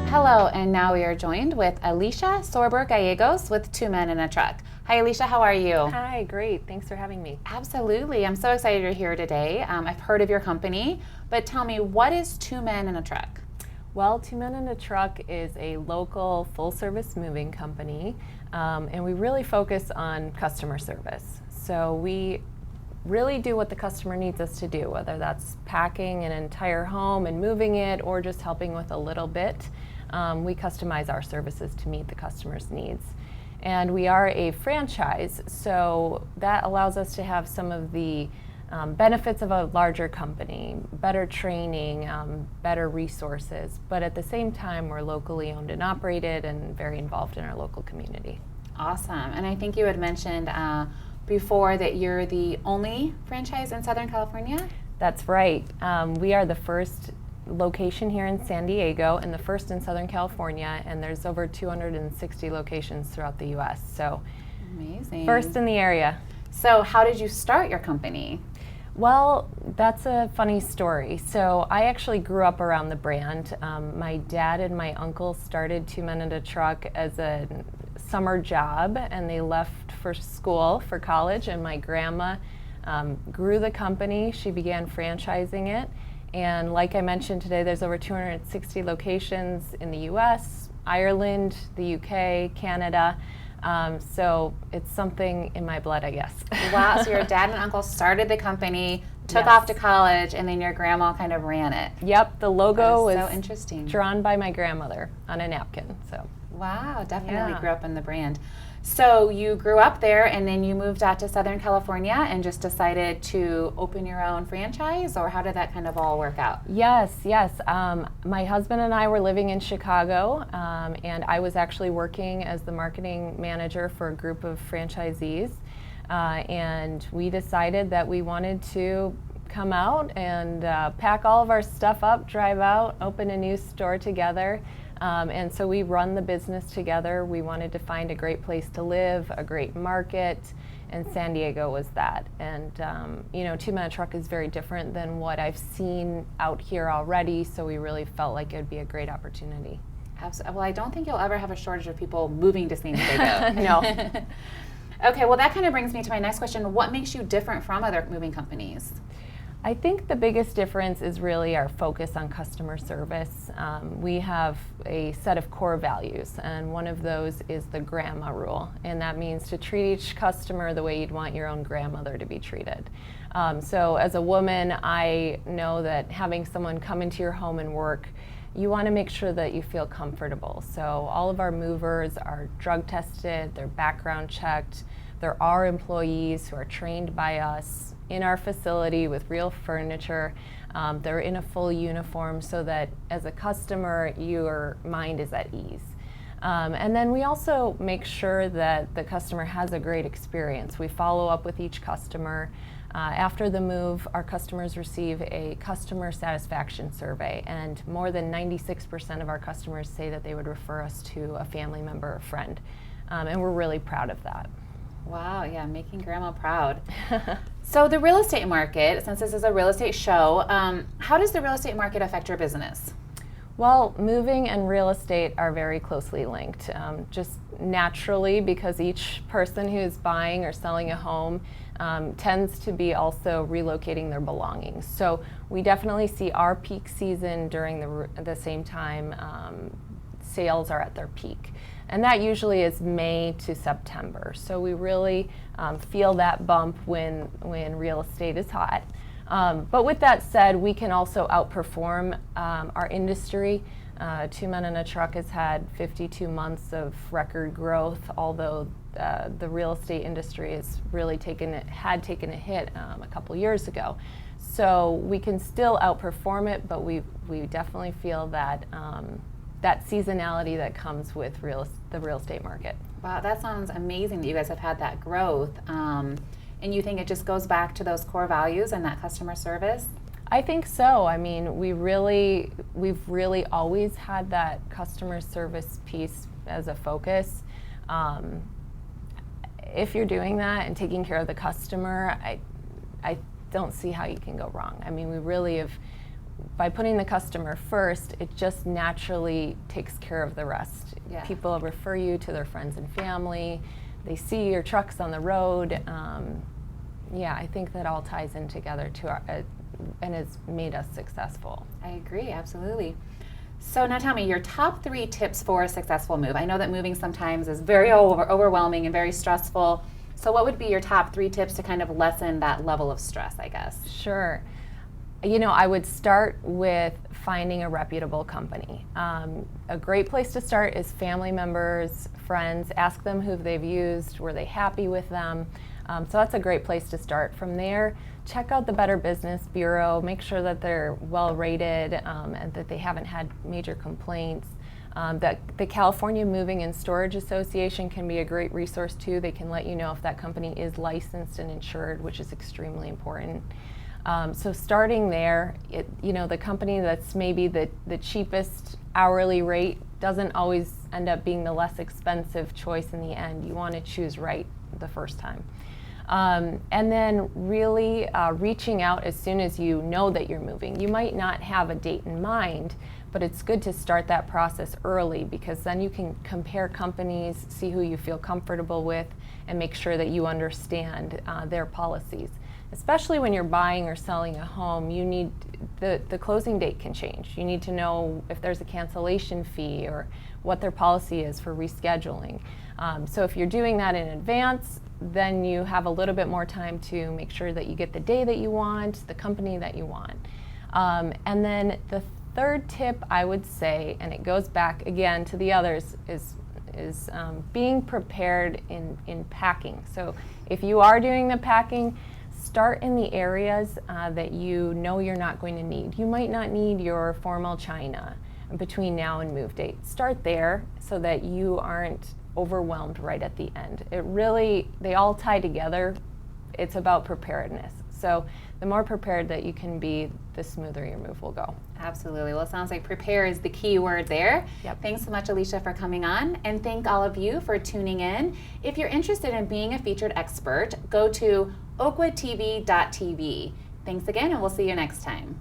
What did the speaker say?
Hello, and now we are joined with Alicia Galiegos with Two Men in a Truck. Hi, Alicia, how are you? Hi, great. Thanks for having me. Absolutely. I'm so excited you're here today. I've heard of your company, but tell me, what is Two Men in a Truck? Well, Two Men in a Truck is a local full-service moving company, and we really focus on customer service. So we really do what the customer needs us to do, whether that's packing an entire home and moving it or just helping with a little bit. We customize our services to meet the customer's needs. And we are a franchise, so that allows us to have some of the benefits of a larger company, better training, better resources, but at the same time we're locally owned and operated and very involved in our local community. Awesome. And I think you had mentioned before that you're the only franchise in Southern California? That's right. We are the first location here in San Diego and the first in Southern California, and there's over 260 locations throughout the U.S. So amazing. First in the area. So how did you start your company? Well, that's a funny story. So I actually grew up around the brand. My dad and my uncle started Two Men in a Truck as a summer job, and they left for school, for college, and my grandma grew the company. She began franchising it. And like I mentioned today, there's over 260 locations in the US, Ireland, the UK, Canada. So it's something in my blood, I guess. Wow, so your dad and uncle started the company, took Yes. off to college, and then your grandma kind of ran it. Yep, the logo That is was so interesting. drawn by my grandmother on a napkin. So Wow, definitely Yeah. grew up in the brand. So you grew up there and then you moved out to Southern California and just decided to open your own franchise, or how did that kind of all work out? Yes. My husband and I were living in Chicago, and I was actually working as the marketing manager for a group of franchisees. And we decided that we wanted to come out and pack all of our stuff up, drive out, open a new store together. And so we run the business together. We wanted to find a great place to live, a great market, and San Diego was that. And Two Men in a Truck is very different than what I've seen out here already, so we really felt like it would be a great opportunity. Absolutely. Well, I don't think you'll ever have a shortage of people moving to San Diego. No. Okay, well that kind of brings me to my next question. What makes you different from other moving companies? I think the biggest difference is really our focus on customer service. We have a set of core values, and one of those is the grandma rule, and that means to treat each customer the way you'd want your own grandmother to be treated. So as a woman, I know that having someone come into your home and work, you want to make sure that you feel comfortable. So all of our movers are drug tested, they're background checked, there are employees who are trained by us in our facility with real furniture. They're in a full uniform so that as a customer, your mind is at ease. And then we also make sure that the customer has a great experience. We follow up with each customer. After the move, our customers receive a customer satisfaction survey, and more than 96% of our customers say that they would refer us to a family member or friend. And we're really proud of that. Wow, yeah, making grandma proud. So the real estate market, since this is a real estate show, how does the real estate market affect your business? Well, moving and real estate are very closely linked, just naturally, because each person who is buying or selling a home tends to be also relocating their belongings. So we definitely see our peak season during the same time sales are at their peak. And that usually is May to September. So we really feel that bump when real estate is hot. But with that said, we can also outperform our industry. Two Men in a Truck has had 52 months of record growth, although the real estate industry has really had taken a hit a couple years ago. So we can still outperform it, but we definitely feel that that seasonality that comes with the real estate market. Wow, that sounds amazing that you guys have had that growth. And you think it just goes back to those core values and that customer service? I think so. I mean, we've really always had that customer service piece as a focus. If you're doing that and taking care of the customer, I don't see how you can go wrong. I mean, we really have by putting the customer first, it just naturally takes care of the rest. Yeah. People refer you to their friends and family. They see your trucks on the road. Yeah, I think that all ties in together to our, and has made us successful. I agree, absolutely. So now tell me your top 3 tips for a successful move. I know that moving sometimes is very overwhelming and very stressful. So what would be your top 3 tips to kind of lessen that level of stress, I guess? Sure. You know, I would start with finding a reputable company. A great place to start is family members, friends. Ask them who they've used. Were they happy with them? So that's a great place to start. From there, check out the Better Business Bureau. Make sure that they're well rated and that they haven't had major complaints. The California Moving and Storage Association can be a great resource too. They can let you know if that company is licensed and insured, which is extremely important. So starting there, the company that's maybe the cheapest hourly rate doesn't always end up being the less expensive choice in the end. You want to choose right the first time. And then really reaching out as soon as you know that you're moving. You might not have a date in mind, but it's good to start that process early because then you can compare companies, see who you feel comfortable with, and make sure that you understand their policies. Especially when you're buying or selling a home, you need the closing date can change. You need to know if there's a cancellation fee or what their policy is for rescheduling. So if you're doing that in advance, then you have a little bit more time to make sure that you get the day that you want, the company that you want. And then the third tip I would say, and it goes back again to the others, is being prepared in packing. So if you are doing the packing, start in the areas that you know you're not going to need. You might not need your formal china between now and move date. Start there so that you aren't overwhelmed right at the end. They all tie together. It's about preparedness. So the more prepared that you can be, the smoother your move will go. Absolutely. Well, it sounds like prepare is the key word there. Yep. Thanks so much, Alicia, for coming on, and thank all of you for tuning in. If you're interested in being a featured expert, go to oakwoodtv.tv. Thanks again, and we'll see you next time.